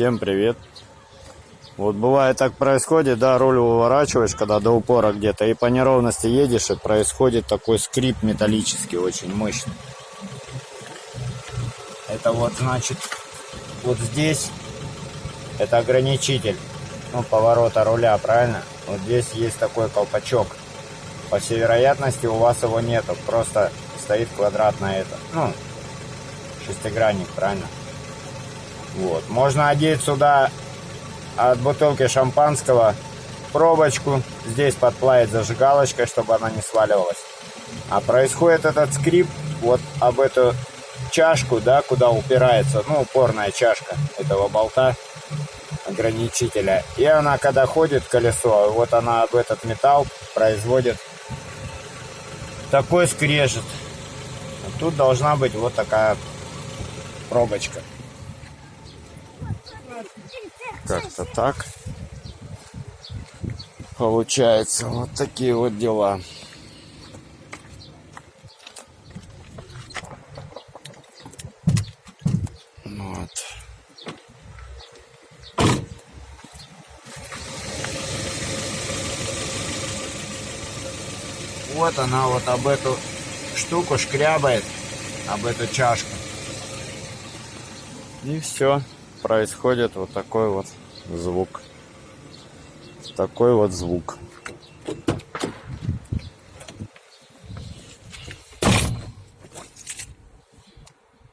Всем привет. Вот бывает так происходит, да, руль выворачиваешь, когда до упора где-то, и по неровности едешь, и происходит такой скрип металлический, очень мощный. Это вот, значит, вот здесь, это ограничитель, ну, поворота руля, правильно? Вот здесь есть такой колпачок. По всей вероятности у вас его нету, просто стоит квадратное это, ну, шестигранник, правильно? Вот, можно одеть сюда от бутылки шампанского пробочку, здесь подплавить зажигалочкой, чтобы она не сваливалась. А происходит этот скрип вот об эту чашку, да, куда упирается, ну, упорная чашка этого болта ограничителя. И она, когда ходит колесо, вот она об этот металл производит такой скрежет. А тут должна быть вот такая пробочка. Как-то так получается. Вот такие вот дела. Вот. Вот она вот об эту штуку шкрябает, об эту чашку. И все. Происходит вот такой вот звук. Такой вот звук.